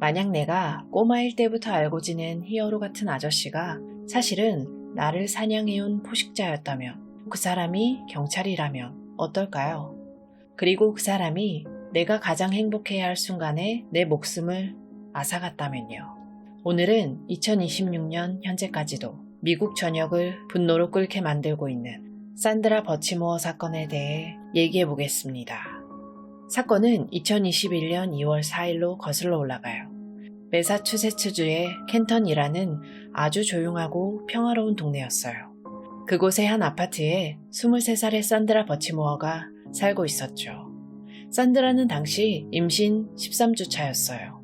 만약 내가 꼬마일 때부터 알고 지낸 히어로 같은 아저씨가 사실은 나를 사냥해온 포식자였다면, 그 사람이 경찰이라면 어떨까요? 그리고 그 사람이 내가 가장 행복해야 할 순간에 내 목숨을 앗아갔다면요. 오늘은 2026년 현재까지도 미국 전역을 분노로 끓게 만들고 있는 산드라 버치모어 사건에 대해 얘기해 보겠습니다. 사건은 2021년 2월 4일로 거슬러 올라가요. 매사추세츠주의 켄턴이라는 아주 조용하고 평화로운 동네였어요. 그곳의 한 아파트에 23살의 산드라 버치모어가 살고 있었죠. 산드라는 당시 임신 13주 차였어요.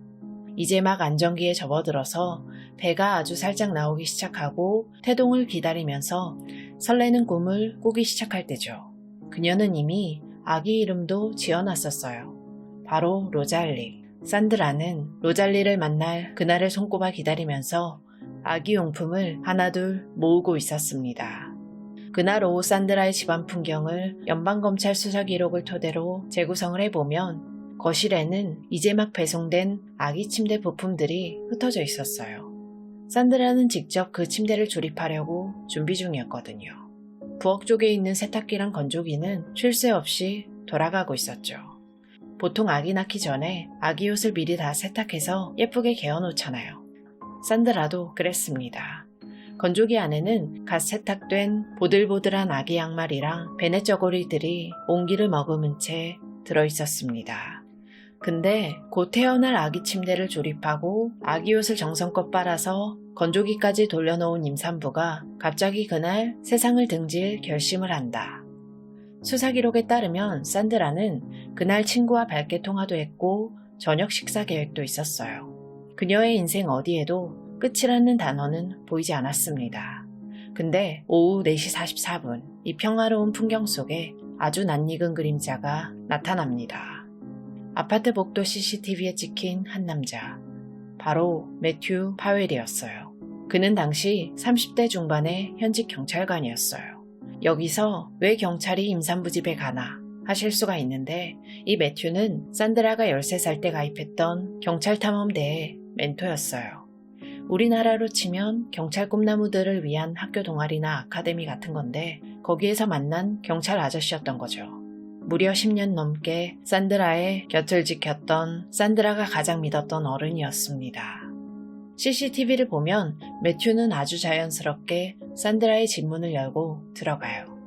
이제 막 안정기에 접어들어서 배가 아주 살짝 나오기 시작하고 태동을 기다리면서 설레는 꿈을 꾸기 시작할 때죠. 그녀는 이미 아기 이름도 지어놨었어요. 바로 로잘리. 산드라는 로잘리를 만날 그날을 손꼽아 기다리면서 아기 용품을 하나둘 모으고 있었습니다. 그날 오후 산드라의 집안 풍경을 연방검찰 수사 기록을 토대로 재구성을 해보면 거실에는 이제 막 배송된 아기 침대 부품들이 흩어져 있었어요. 산드라는 직접 그 침대를 조립하려고 준비 중이었거든요. 부엌 쪽에 있는 세탁기랑 건조기는 쉴 새 없이 돌아가고 있었죠. 보통 아기 낳기 전에 아기 옷을 미리 다 세탁해서 예쁘게 개어놓잖아요. 산드라도 그랬습니다. 건조기 안에는 갓 세탁된 보들보들한 아기 양말이랑 베네 저고리들이 온기를 머금은 채 들어있었습니다. 근데 곧 태어날 아기 침대를 조립하고 아기 옷을 정성껏 빨아서 건조기까지 돌려놓은 임산부가 갑자기 그날 세상을 등질 결심을 한다. 수사 기록에 따르면 산드라는 그날 친구와 밝게 통화도 했고 저녁 식사 계획도 있었어요. 그녀의 인생 어디에도 끝이라는 단어는 보이지 않았습니다. 근데 오후 4시 44분 이 평화로운 풍경 속에 아주 낯익은 그림자가 나타납니다. 아파트 복도 CCTV에 찍힌 한 남자, 바로 매튜 파웰이었어요. 그는 당시 30대 중반의 현직 경찰관이었어요. 여기서 왜 경찰이 임산부 집에 가나 하실 수가 있는데, 이 매튜는 산드라가 13살 때 가입했던 경찰탐험대의 멘토였어요. 우리나라로 치면 경찰 꿈나무들을 위한 학교 동아리나 아카데미 같은 건데 거기에서 만난 경찰 아저씨였던 거죠. 무려 10년 넘게 산드라의 곁을 지켰던, 산드라가 가장 믿었던 어른이었습니다. CCTV를 보면 매튜는 아주 자연스럽게 산드라의 집 문을 열고 들어가요.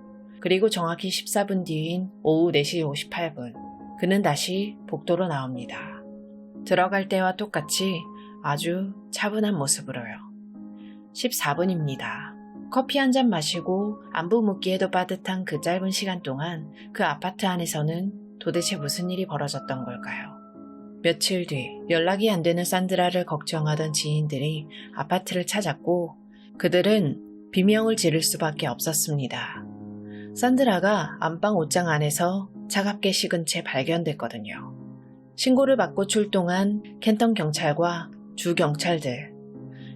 그리고 정확히 14분 뒤인 오후 4시 58분 그는 다시 복도로 나옵니다. 들어갈 때와 똑같이 아주 차분한 모습으로요. 14분입니다. 커피 한 잔 마시고 안부 묻기에도 빠듯한 그 짧은 시간 동안 그 아파트 안에서는 도대체 무슨 일이 벌어졌던 걸까요? 며칠 뒤 연락이 안 되는 산드라를 걱정하던 지인들이 아파트를 찾았고 그들은 비명을 지를 수밖에 없었습니다. 산드라가 안방 옷장 안에서 차갑게 식은 채 발견됐거든요. 신고를 받고 출동한 켄턴 경찰과 주 경찰들.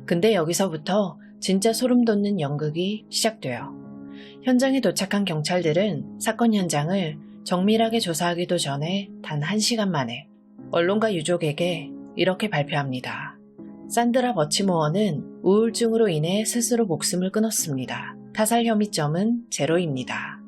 근데 여기서부터 진짜 소름 돋는 연극이 시작돼요. 현장에 도착한 경찰들은 사건 현장을 정밀하게 조사하기도 전에 단 1시간 만에 언론과 유족에게 이렇게 발표합니다. 산드라 버치모어는 우울증으로 인해 스스로 목숨을 끊었습니다. 타살 혐의점은 제로입니다.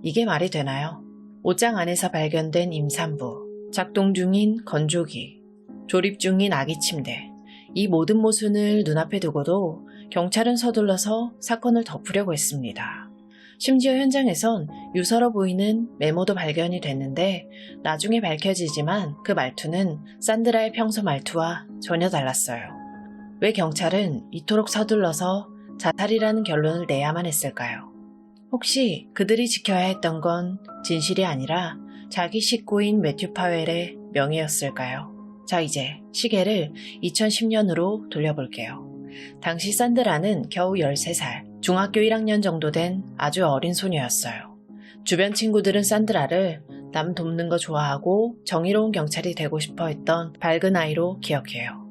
이게 말이 되나요? 옷장 안에서 발견된 임산부, 작동 중인 건조기, 조립 중인 아기 침대, 이 모든 모순을 눈앞에 두고도 경찰은 서둘러서 사건을 덮으려고 했습니다. 심지어 현장에선 유서로 보이는 메모도 발견이 됐는데 나중에 밝혀지지만 그 말투는 산드라의 평소 말투와 전혀 달랐어요. 왜 경찰은 이토록 서둘러서 자살이라는 결론을 내야만 했을까요? 혹시 그들이 지켜야 했던 건 진실이 아니라 자기 식구인 매튜 파웰의 명예였을까요? 자, 이제 시계를 2010년으로 돌려볼게요. 당시 산드라는 겨우 13살, 중학교 1학년 정도 된 아주 어린 소녀였어요. 주변 친구들은 산드라를 남 돕는 거 좋아하고 정의로운 경찰이 되고 싶어 했던 밝은 아이로 기억해요.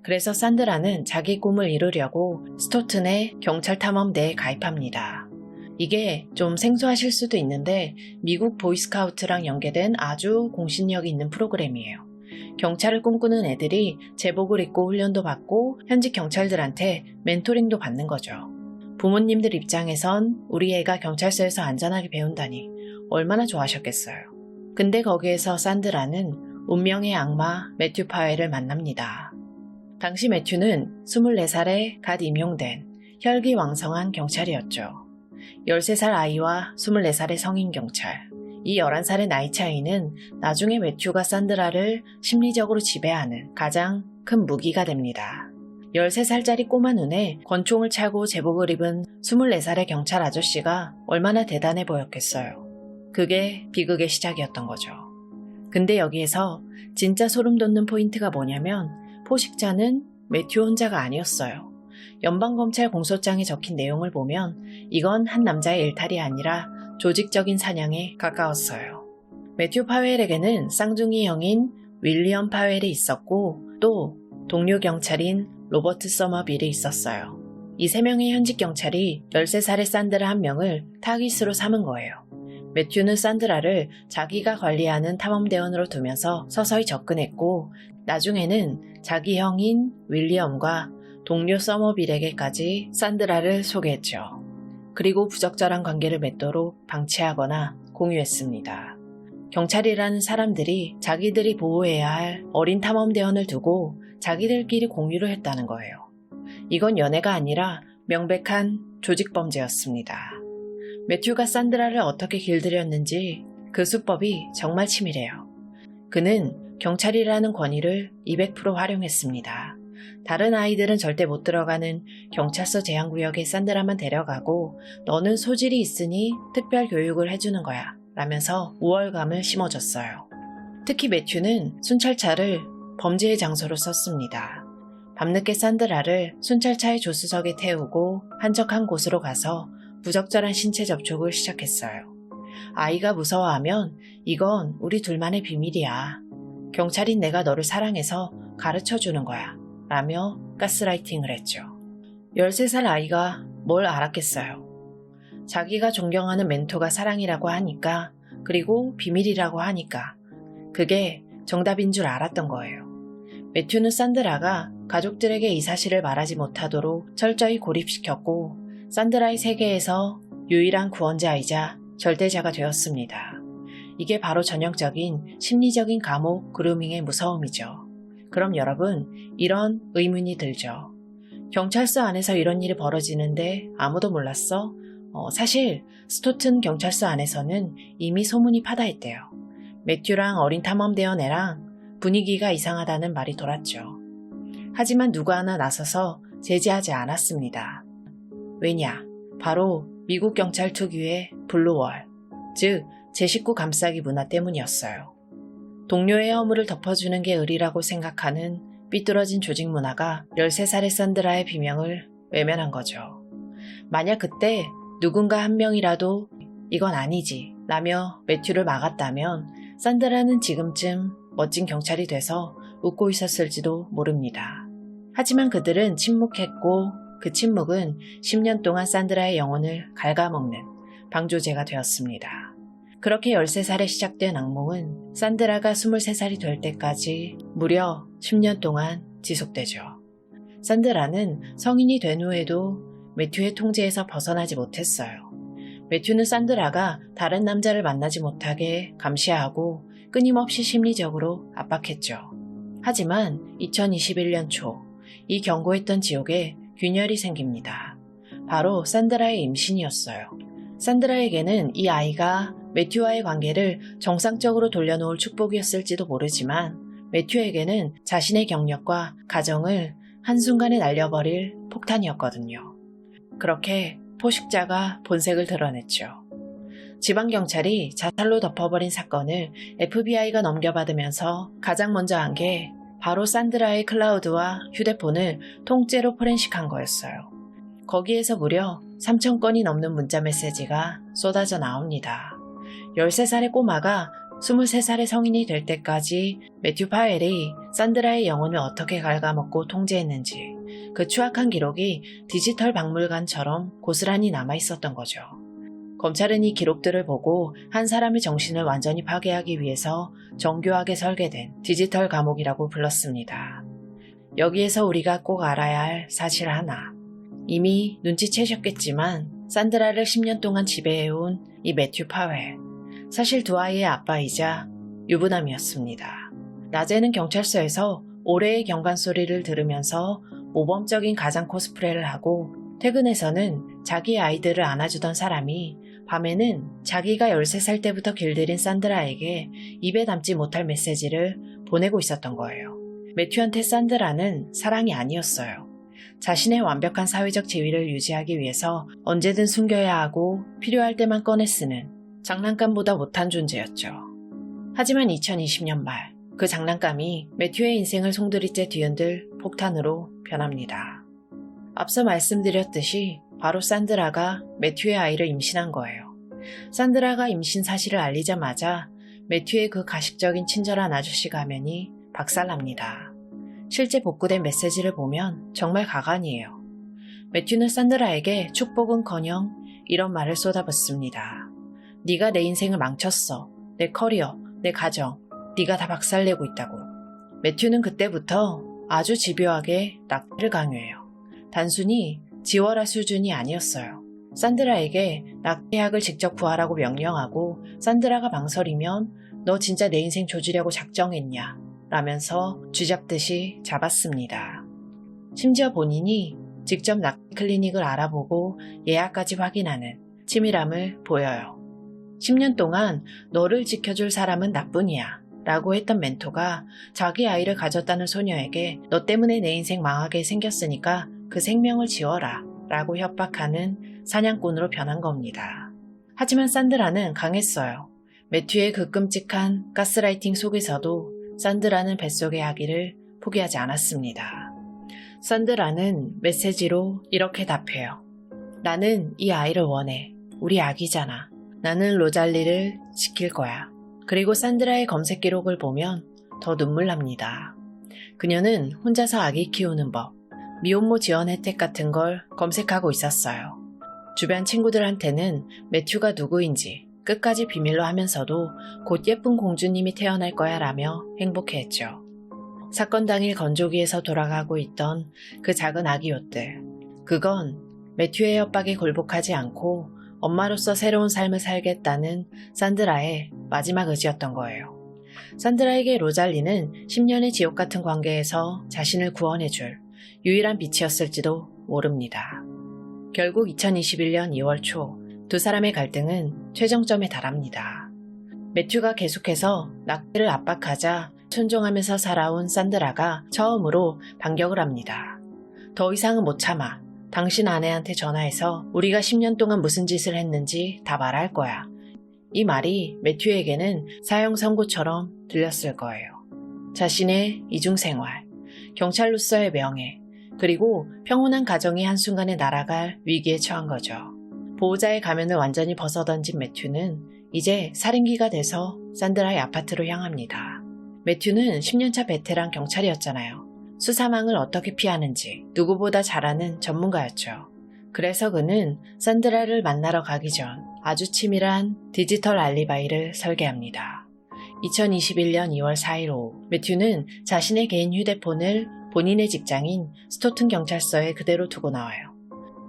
그래서 산드라는 자기 꿈을 이루려고 스토튼의 경찰탐험대에 가입합니다. 이게 좀 생소하실 수도 있는데 미국 보이스카우트랑 연계된 아주 공신력이 있는 프로그램이에요. 경찰을 꿈꾸는 애들이 제복을 입고 훈련도 받고 현직 경찰들한테 멘토링도 받는 거죠. 부모님들 입장에선 우리 애가 경찰서에서 안전하게 배운다니 얼마나 좋아하셨겠어요. 근데 거기에서 산드라는 운명의 악마 매튜 파웰을 만납니다. 당시 매튜는 24살에 갓 임용된 혈기왕성한 경찰이었죠. 13살 아이와 24살의 성인 경찰. 이 11살의 나이 차이는 나중에 매튜가 산드라를 심리적으로 지배하는 가장 큰 무기가 됩니다. 13살짜리 꼬마 눈에 권총을 차고 제복을 입은 24살의 경찰 아저씨가 얼마나 대단해 보였겠어요. 그게 비극의 시작이었던 거죠. 근데 여기에서 진짜 소름 돋는 포인트가 뭐냐면 포식자는 매튜 혼자가 아니었어요. 연방검찰 공소장에 적힌 내용을 보면 이건 한 남자의 일탈이 아니라 조직적인 사냥에 가까웠어요. 매튜 파웰에게는 쌍둥이 형인 윌리엄 파웰이 있었고 또 동료 경찰인 로버트 서머빌이 있었어요. 이 세 명의 현직 경찰이 13살의 산드라 한 명을 타깃으로 삼은 거예요. 매튜는 산드라를 자기가 관리하는 탐험대원으로 두면서 서서히 접근했고 나중에는 자기 형인 윌리엄과 동료 서머빌에게까지 산드라를 소개했죠. 그리고 부적절한 관계를 맺도록 방치하거나 공유했습니다. 경찰이라는 사람들이 자기들이 보호해야 할 어린 탐험대원을 두고 자기들끼리 공유를 했다는 거예요. 이건 연애가 아니라 명백한 조직범죄였습니다. 매튜가 산드라를 어떻게 길들였는지 그 수법이 정말 치밀해요. 그는 경찰이라는 권위를 200% 활용했습니다. 다른 아이들은 절대 못 들어가는 경찰서 제한구역에 산드라만 데려가고 너는 소질이 있으니 특별 교육을 해주는 거야 라면서 우월감을 심어줬어요. 특히 매튜는 순찰차를 범죄의 장소로 썼습니다. 밤늦게 산드라를 순찰차의 조수석에 태우고 한적한 곳으로 가서 부적절한 신체 접촉을 시작했어요. 아이가 무서워하면 이건 우리 둘만의 비밀이야. 경찰인 내가 너를 사랑해서 가르쳐주는 거야. 라며 가스라이팅을 했죠. 13살 아이가 뭘 알았겠어요. 자기가 존경하는 멘토가 사랑이라고 하니까 그리고 비밀이라고 하니까 그게 정답인 줄 알았던 거예요. 매튜는 산드라가 가족들에게 이 사실을 말하지 못하도록 철저히 고립시켰고 산드라의 세계에서 유일한 구원자이자 절대자가 되었습니다. 이게 바로 전형적인 심리적인 감옥 그루밍의 무서움이죠. 그럼 여러분, 이런 의문이 들죠. 경찰서 안에서 이런 일이 벌어지는데 아무도 몰랐어? 사실 스토튼 경찰서 안에서는 이미 소문이 파다했대요. 매튜랑 어린 탐험대원 애랑 분위기가 이상하다는 말이 돌았죠. 하지만 누구 하나 나서서 제지하지 않았습니다. 왜냐? 바로 미국 경찰 특유의 블루월, 즉 제19 감싸기 문화 때문이었어요. 동료의 허물을 덮어주는 게 의리라고 생각하는 삐뚤어진 조직 문화가 13살의 산드라의 비명을 외면한 거죠. 만약 그때 누군가 한 명이라도 이건 아니지 라며 매튜를 막았다면 산드라는 지금쯤 멋진 경찰이 돼서 웃고 있었을지도 모릅니다. 하지만 그들은 침묵했고 그 침묵은 10년 동안 산드라의 영혼을 갉아먹는 방조제가 되었습니다. 그렇게 13살에 시작된 악몽은 산드라가 23살이 될 때까지 무려 10년 동안 지속되죠. 산드라는 성인이 된 후에도 매튜의 통제에서 벗어나지 못했어요. 매튜는 산드라가 다른 남자를 만나지 못하게 감시하고 끊임없이 심리적으로 압박했죠. 하지만 2021년 초 이 경고했던 지옥에 균열이 생깁니다. 바로 산드라의 임신이었어요. 산드라에게는 이 아이가 매튜와의 관계를 정상적으로 돌려놓을 축복이었을지도 모르지만 매튜에게는 자신의 경력과 가정을 한순간에 날려버릴 폭탄이었거든요. 그렇게 포식자가 본색을 드러냈죠. 지방경찰이 자살로 덮어버린 사건을 FBI가 넘겨받으면서 가장 먼저 한 게 바로 산드라의 클라우드와 휴대폰을 통째로 포렌식한 거였어요. 거기에서 무려 3,000건이 넘는 문자 메시지가 쏟아져 나옵니다. 13살의 꼬마가 23살의 성인이 될 때까지 매튜 파웰이 산드라의 영혼을 어떻게 갉아먹고 통제했는지 그 추악한 기록이 디지털 박물관처럼 고스란히 남아있었던 거죠. 검찰은 이 기록들을 보고 한 사람의 정신을 완전히 파괴하기 위해서 정교하게 설계된 디지털 감옥이라고 불렀습니다. 여기에서 우리가 꼭 알아야 할 사실 하나. 이미 눈치채셨겠지만 산드라를 10년 동안 지배해온 이 매튜 파웰. 사실 두 아이의 아빠이자 유부남이었습니다. 낮에는 경찰서에서 올해의 경관 소리를 들으면서 모범적인 가장 코스프레를 하고 퇴근해서는 자기 아이들을 안아주던 사람이 밤에는 자기가 13살 때부터 길들인 산드라에게 입에 담지 못할 메시지를 보내고 있었던 거예요. 매튜한테 산드라는 사랑이 아니었어요. 자신의 완벽한 사회적 지위를 유지하기 위해서 언제든 숨겨야 하고 필요할 때만 꺼내 쓰는 장난감보다 못한 존재였죠. 하지만 2020년 말 그 장난감이 매튜의 인생을 송두리째 뒤흔들 폭탄으로 변합니다. 앞서 말씀드렸듯이 바로 산드라가 매튜의 아이를 임신한 거예요. 산드라가 임신 사실을 알리자마자 매튜의 그 가식적인 친절한 아저씨 가면이 박살납니다. 실제 복구된 메시지를 보면 정말 가관이에요. 매튜는 산드라에게 축복은커녕 이런 말을 쏟아붓습니다. 네가 내 인생을 망쳤어. 내 커리어, 내 가정, 네가 다 박살내고 있다고. 매튜는 그때부터 아주 집요하게 낙태를 강요해요. 단순히 지워라 수준이 아니었어요. 산드라에게 낙태약을 직접 구하라고 명령하고 산드라가 망설이면 너 진짜 내 인생 조지려고 작정했냐? 라면서 쥐잡듯이 잡았습니다. 심지어 본인이 직접 낙태 클리닉을 알아보고 예약까지 확인하는 치밀함을 보여요. 10년 동안 너를 지켜줄 사람은 나뿐이야 라고 했던 멘토가 자기 아이를 가졌다는 소녀에게 너 때문에 내 인생 망하게 생겼으니까 그 생명을 지워라 라고 협박하는 사냥꾼으로 변한 겁니다. 하지만 산드라는 강했어요. 매튜의 그 끔찍한 가스라이팅 속에서도 산드라는 뱃속의 아기를 포기하지 않았습니다. 산드라는 메시지로 이렇게 답해요. 나는 이 아이를 원해. 우리 아기잖아. 나는 로잘리를 지킬 거야. 그리고 산드라의 검색 기록을 보면 더 눈물 납니다. 그녀는 혼자서 아기 키우는 법, 미혼모 지원 혜택 같은 걸 검색하고 있었어요. 주변 친구들한테는 매튜가 누구인지 끝까지 비밀로 하면서도 곧 예쁜 공주님이 태어날 거야 라며 행복해했죠. 사건 당일 건조기에서 돌아가고 있던 그 작은 아기 옷들. 그건 매튜의 협박에 굴복하지 않고 엄마로서 새로운 삶을 살겠다는 산드라의 마지막 의지였던 거예요. 산드라에게 로잘리는 10년의 지옥 같은 관계에서 자신을 구원해줄 유일한 빛이었을지도 모릅니다. 결국 2021년 2월 초 두 사람의 갈등은 최정점에 달합니다. 매튜가 계속해서 낙태를 압박하자 순종하면서 살아온 산드라가 처음으로 반격을 합니다. 더 이상은 못 참아. 당신 아내한테 전화해서 우리가 10년 동안 무슨 짓을 했는지 다 말할 거야. 이 말이 매튜에게는 사형 선고처럼 들렸을 거예요. 자신의 이중생활, 경찰로서의 명예, 그리고 평온한 가정이 한순간에 날아갈 위기에 처한 거죠. 보호자의 가면을 완전히 벗어던진 매튜는 이제 살인귀가 돼서 산드라의 아파트로 향합니다. 매튜는 10년차 베테랑 경찰이었잖아요. 수사망을 어떻게 피하는지 누구보다 잘 아는 전문가였죠. 그래서 그는 산드라를 만나러 가기 전 아주 치밀한 디지털 알리바이를 설계합니다. 2021년 2월 4일 오후 매튜는 자신의 개인 휴대폰을 본인의 직장인 스토튼 경찰서에 그대로 두고 나와요.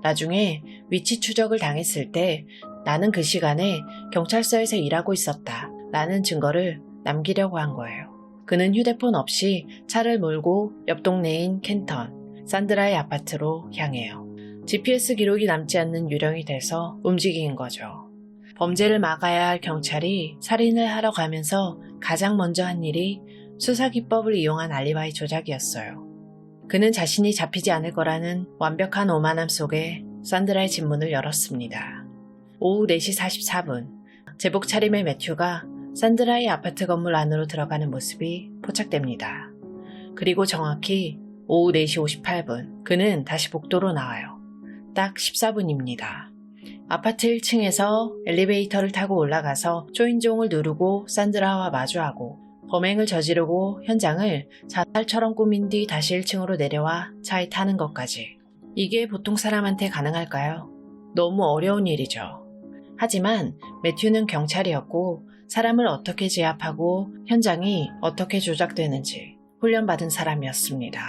나중에 위치 추적을 당했을 때 나는 그 시간에 경찰서에서 일하고 있었다 라는 증거를 남기려고 한 거예요. 그는 휴대폰 없이 차를 몰고 옆 동네인 켄턴, 산드라의 아파트로 향해요. GPS 기록이 남지 않는 유령이 돼서 움직인 거죠. 범죄를 막아야 할 경찰이 살인을 하러 가면서 가장 먼저 한 일이 수사기법을 이용한 알리바이 조작이었어요. 그는 자신이 잡히지 않을 거라는 완벽한 오만함 속에 산드라의 집문을 열었습니다. 오후 4시 44분, 제복 차림의 매튜가 산드라의 아파트 건물 안으로 들어가는 모습이 포착됩니다. 그리고 정확히 오후 4시 58분, 그는 다시 복도로 나와요. 딱 14분입니다. 아파트 1층에서 엘리베이터를 타고 올라가서 초인종을 누르고 산드라와 마주하고 범행을 저지르고 현장을 자살처럼 꾸민 뒤 다시 1층으로 내려와 차에 타는 것까지. 이게 보통 사람한테 가능할까요? 너무 어려운 일이죠. 하지만 매튜는 경찰이었고 사람을 어떻게 제압하고 현장이 어떻게 조작되는지 훈련받은 사람이었습니다.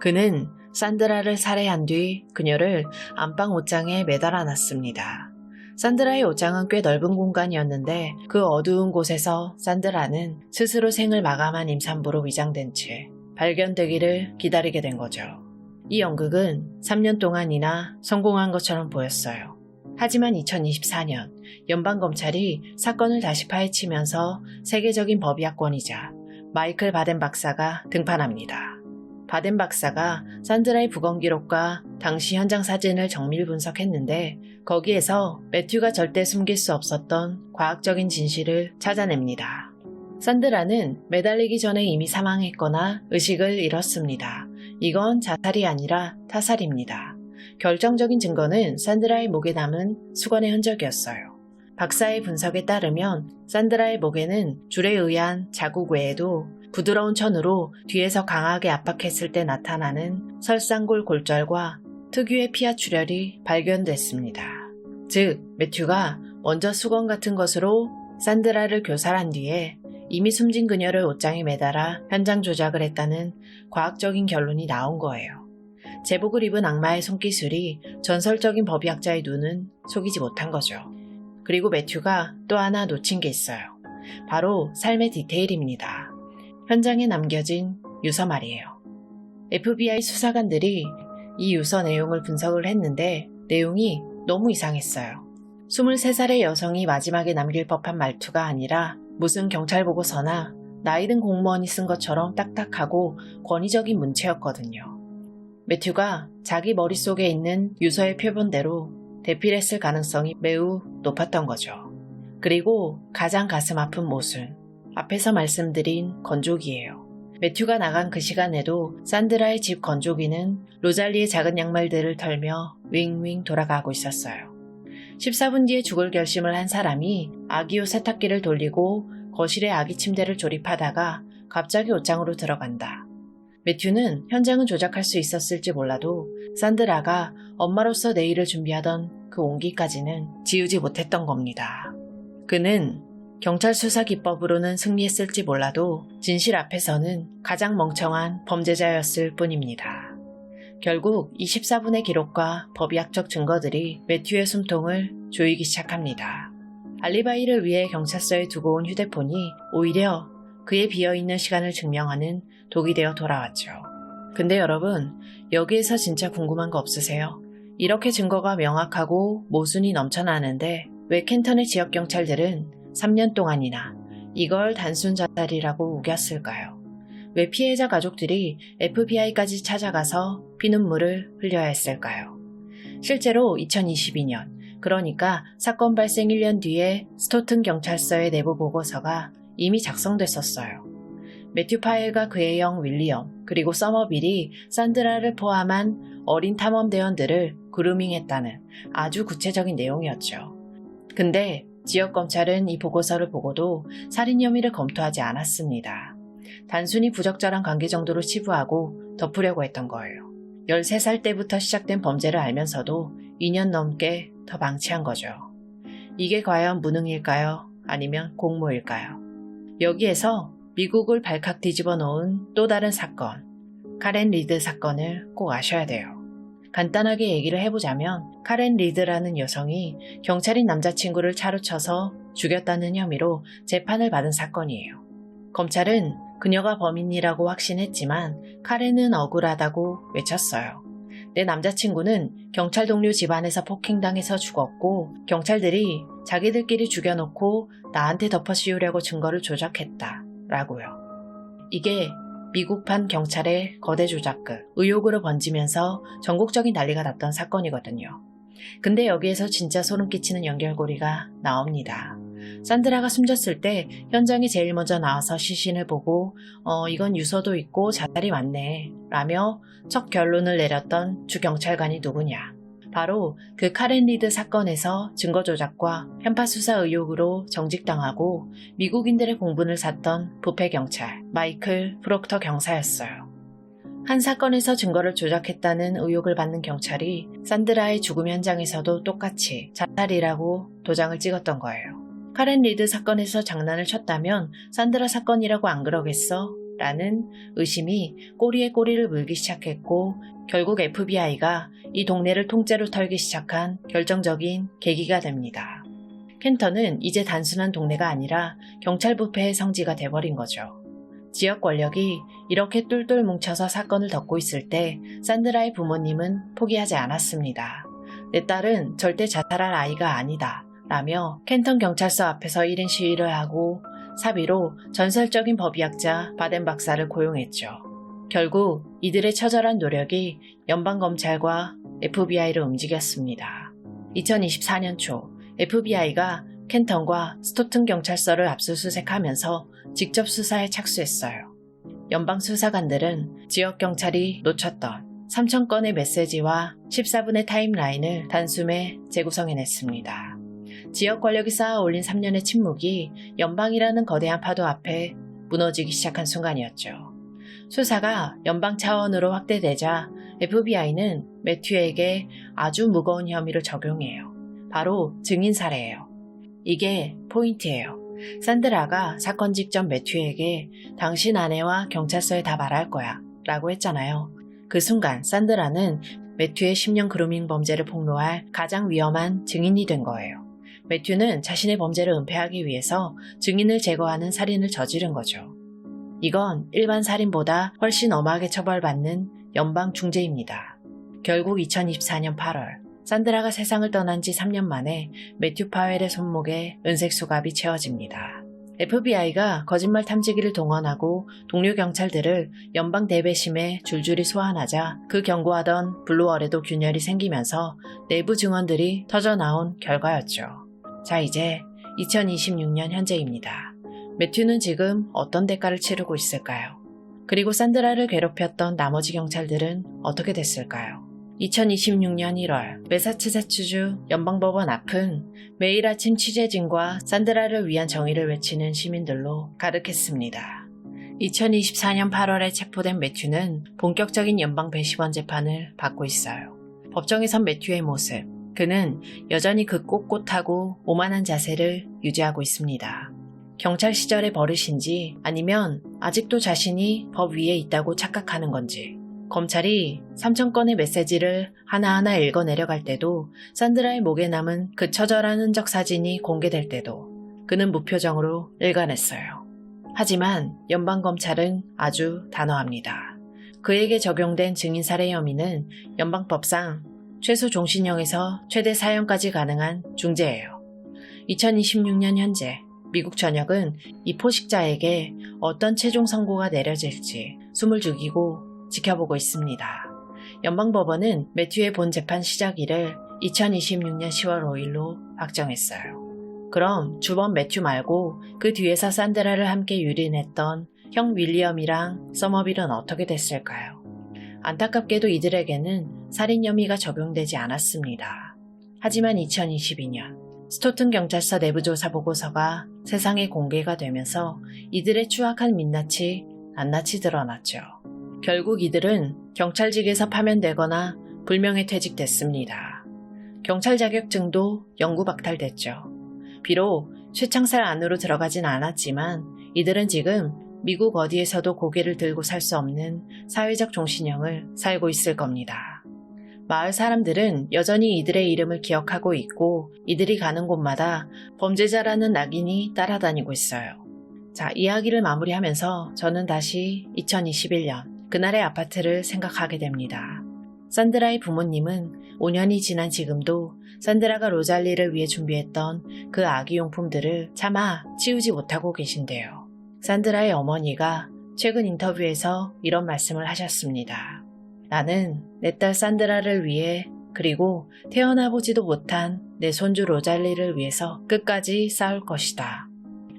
그는 산드라를 살해한 뒤 그녀를 안방 옷장에 매달아 놨습니다. 산드라의 옷장은 꽤 넓은 공간이었는데 그 어두운 곳에서 산드라는 스스로 생을 마감한 임산부로 위장된 채 발견되기를 기다리게 된 거죠. 이 연극은 3년 동안이나 성공한 것처럼 보였어요. 하지만 2024년 연방검찰이 사건을 다시 파헤치면서 세계적인 법의학권이자 마이클 바덴 박사가 등판합니다. 바덴 박사가 산드라의 부검 기록과 당시 현장 사진을 정밀 분석했는데 거기에서 매튜가 절대 숨길 수 없었던 과학적인 진실을 찾아냅니다. 산드라는 매달리기 전에 이미 사망했거나 의식을 잃었습니다. 이건 자살이 아니라 타살입니다. 결정적인 증거는 산드라의 목에 남은 수건의 흔적이었어요. 박사의 분석에 따르면 산드라의 목에는 줄에 의한 자국 외에도 부드러운 천으로 뒤에서 강하게 압박했을 때 나타나는 설상골 골절과 특유의 피하 출혈이 발견됐습니다. 즉, 매튜가 먼저 수건 같은 것으로 산드라를 교살한 뒤에 이미 숨진 그녀를 옷장에 매달아 현장 조작을 했다는 과학적인 결론이 나온 거예요. 제복을 입은 악마의 손기술이 전설적인 법의학자의 눈은 속이지 못한 거죠. 그리고 매튜가 또 하나 놓친 게 있어요. 바로 삶의 디테일입니다. 현장에 남겨진 유서 말이에요. FBI 수사관들이 이 유서 내용을 분석을 했는데 내용이 너무 이상했어요. 23살의 여성이 마지막에 남길 법한 말투가 아니라 무슨 경찰 보고서나 나이 든 공무원이 쓴 것처럼 딱딱하고 권위적인 문체였거든요. 매튜가 자기 머릿속에 있는 유서의 표본대로 대필했을 가능성이 매우 높았던 거죠. 그리고 가장 가슴 아픈 모순, 앞에서 말씀드린 건조기예요. 매튜가 나간 그 시간에도 산드라의 집 건조기는 로잘리의 작은 양말들을 털며 윙윙 돌아가고 있었어요. 14분 뒤에 죽을 결심을 한 사람이 아기옷 세탁기를 돌리고 거실에 아기 침대를 조립하다가 갑자기 옷장으로 들어간다. 매튜는 현장은 조작할 수 있었을지 몰라도 산드라가 엄마로서 내일을 준비하던 그 온기까지는 지우지 못했던 겁니다. 그는 경찰 수사 기법으로는 승리했을지 몰라도 진실 앞에서는 가장 멍청한 범죄자였을 뿐입니다. 결국 24분의 기록과 법의학적 증거들이 매튜의 숨통을 조이기 시작합니다. 알리바이를 위해 경찰서에 두고 온 휴대폰이 오히려 그의 비어있는 시간을 증명하는 독이 되어 돌아왔죠. 근데 여러분, 여기에서 진짜 궁금한 거 없으세요? 이렇게 증거가 명확하고 모순이 넘쳐나는데 왜 켄턴의 지역 경찰들은 3년 동안이나 이걸 단순 자살이라고 우겼을까요? 왜 피해자 가족들이 FBI까지 찾아가서 피눈물을 흘려야 했을까요? 실제로 2022년, 그러니까 사건 발생 1년 뒤에 스토튼 경찰서의 내부 보고서가 이미 작성됐었어요. 매튜 파일과 그의 형 윌리엄, 그리고 서머빌이 산드라를 포함한 어린 탐험대원들을 그루밍했다는 아주 구체적인 내용이었죠. 근데 지역검찰은 이 보고서를 보고도 살인 혐의를 검토하지 않았습니다. 단순히 부적절한 관계 정도로 치부하고 덮으려고 했던 거예요. 13살 때부터 시작된 범죄를 알면서도 2년 넘게 더 방치한 거죠. 이게 과연 무능일까요? 아니면 공모일까요? 여기에서 미국을 발칵 뒤집어 놓은 또 다른 사건, 카렌 리드 사건을 꼭 아셔야 돼요. 간단하게 얘기를 해보자면 카렌 리드라는 여성이 경찰인 남자친구를 차로 쳐서 죽였다는 혐의로 재판을 받은 사건이에요. 검찰은 그녀가 범인이라고 확신했지만 카렌은 억울하다고 외쳤어요. 내 남자친구는 경찰 동료 집안에서 폭행당해서 죽었고 경찰들이 자기들끼리 죽여놓고 나한테 덮어씌우려고 증거를 조작했다 라고요. 이게 미국판 경찰의 거대 조작극, 의혹으로 번지면서 전국적인 난리가 났던 사건이거든요. 근데 여기에서 진짜 소름 끼치는 연결고리가 나옵니다. 산드라가 숨졌을 때 현장에 제일 먼저 나와서 시신을 보고 이건 유서도 있고 자살이 맞네 라며 첫 결론을 내렸던 주경찰관이 누구냐. 바로 그 카렌 리드 사건에서 증거 조작과 편파 수사 의혹으로 정직당하고 미국인들의 공분을 샀던 부패경찰 마이클 프록터 경사였어요. 한 사건에서 증거를 조작했다는 의혹을 받는 경찰이 산드라의 죽음 현장에서도 똑같이 자살이라고 도장을 찍었던 거예요. 카렌 리드 사건에서 장난을 쳤다면 산드라 사건이라고 안 그러겠어? 라는 의심이 꼬리에 꼬리를 물기 시작했고 결국 FBI가 이 동네를 통째로 털기 시작한 결정적인 계기가 됩니다. 켄턴은 이제 단순한 동네가 아니라 경찰 부패의 성지가 돼버린 거죠. 지역 권력이 이렇게 똘똘 뭉쳐서 사건을 덮고 있을 때 산드라의 부모님은 포기하지 않았습니다. 내 딸은 절대 자살할 아이가 아니다 라며 켄턴 경찰서 앞에서 1인 시위를 하고 사비로 전설적인 법의학자 바덴 박사를 고용했죠. 결국 이들의 처절한 노력이 연방검찰과 FBI를 움직였습니다. 2024년 초 FBI가 켄턴과 스토튼 경찰서를 압수수색하면서 직접 수사에 착수했어요. 연방수사관들은 지역 경찰이 놓쳤던 3,000건의 메시지와 14분의 타임라인을 단숨에 재구성해냈습니다. 지역 권력이 쌓아 올린 3년의 침묵이 연방이라는 거대한 파도 앞에 무너지기 시작한 순간이었죠. 수사가 연방 차원으로 확대되자 FBI는 매튜에게 아주 무거운 혐의를 적용해요. 바로 증인 살해예요. 이게 포인트예요. 산드라가 사건 직전 매튜에게 당신 아내와 경찰서에 다 말할 거야 라고 했잖아요. 그 순간 산드라는 매튜의 10년 그루밍 범죄를 폭로할 가장 위험한 증인이 된 거예요. 매튜는 자신의 범죄를 은폐하기 위해서 증인을 제거하는 살인을 저지른 거죠. 이건 일반 살인보다 훨씬 엄하게 처벌받는 연방 중죄입니다. 결국 2024년 8월 산드라가 세상을 떠난 지 3년 만에 매튜 파웰의 손목에 은색 수갑이 채워집니다. FBI가 거짓말 탐지기를 동원하고 동료 경찰들을 연방 대배심에 줄줄이 소환하자 그 경고하던 블루월에도 균열이 생기면서 내부 증언들이 터져나온 결과였죠. 자, 이제 2026년 현재입니다. 매튜는 지금 어떤 대가를 치르고 있을까요? 그리고 산드라를 괴롭혔던 나머지 경찰들은 어떻게 됐을까요? 2026년 1월 매사추세츠주 연방법원 앞은 매일 아침 취재진과 산드라를 위한 정의를 외치는 시민들로 가득했습니다. 2024년 8월에 체포된 매튜는 본격적인 연방 배심원 재판을 받고 있어요. 법정에 선 매튜의 모습, 그는 여전히 그 꼿꼿하고 오만한 자세를 유지하고 있습니다. 경찰 시절의 버릇인지 아니면 아직도 자신이 법 위에 있다고 착각하는 건지 검찰이 3,000건의 메시지를 하나하나 읽어 내려갈 때도 산드라의 목에 남은 그 처절한 흔적 사진이 공개될 때도 그는 무표정으로 일관했어요. 하지만 연방검찰은 아주 단호합니다. 그에게 적용된 증인살해 혐의는 연방법상 최소 종신형에서 최대 사형까지 가능한 중죄예요. 2026년 현재 미국 전역은 이 포식자에게 어떤 최종 선고가 내려질지 숨을 죽이고 지켜보고 있습니다. 연방법원은 매튜의 본 재판 시작일을 2026년 10월 5일로 확정했어요. 그럼 주범 매튜 말고 그 뒤에서 산드라를 함께 유린했던 형 윌리엄이랑 서머빌은 어떻게 됐을까요? 안타깝게도 이들에게는 살인 혐의가 적용되지 않았습니다. 하지만 2022년 스토튼 경찰서 내부조사 보고서가 세상에 공개가 되면서 이들의 추악한 민낯이 낱낱이 드러났죠. 결국 이들은 경찰직에서 파면되거나 불명예 퇴직됐습니다. 경찰 자격증도 영구 박탈됐죠. 비록 쇠창살 안으로 들어가진 않았지만 이들은 지금 미국 어디에서도 고개를 들고 살 수 없는 사회적 종신형을 살고 있을 겁니다. 마을 사람들은 여전히 이들의 이름을 기억하고 있고 이들이 가는 곳마다 범죄자라는 낙인이 따라다니고 있어요. 자, 이야기를 마무리하면서 저는 다시 2021년 그날의 아파트를 생각하게 됩니다. 산드라의 부모님은 5년이 지난 지금도 산드라가 로잘리를 위해 준비했던 그 아기용품들을 차마 치우지 못하고 계신데요. 산드라의 어머니가 최근 인터뷰에서 이런 말씀을 하셨습니다. 나는 내 딸 산드라를 위해 그리고 태어나보지도 못한 내 손주 로잘리를 위해서 끝까지 싸울 것이다.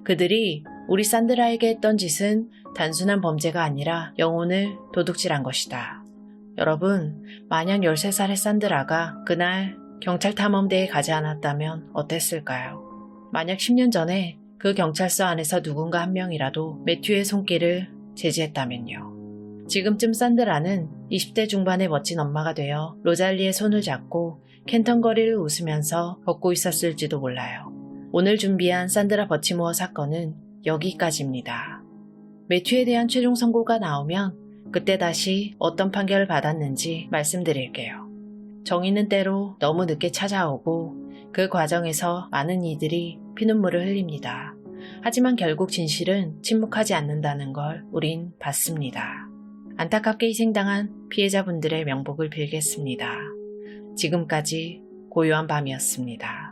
그들이 우리 산드라에게 했던 짓은 단순한 범죄가 아니라 영혼을 도둑질한 것이다. 여러분, 만약 13살의 산드라가 그날 경찰 탐험대에 가지 않았다면 어땠을까요? 만약 10년 전에 그 경찰서 안에서 누군가 한 명이라도 매튜의 손길을 제지했다면요. 지금쯤 산드라는 20대 중반의 멋진 엄마가 되어 로잘리의 손을 잡고 캔턴거리를 웃으면서 걷고 있었을지도 몰라요. 오늘 준비한 산드라 버치모어 사건은 여기까지입니다. 매튜에 대한 최종 선고가 나오면 그때 다시 어떤 판결을 받았는지 말씀드릴게요. 정의는 때로 너무 늦게 찾아오고 그 과정에서 많은 이들이 피눈물을 흘립니다. 하지만 결국 진실은 침묵하지 않는다는 걸 우린 봤습니다. 안타깝게 희생당한 피해자분들의 명복을 빌겠습니다. 지금까지 고요한 밤이었습니다.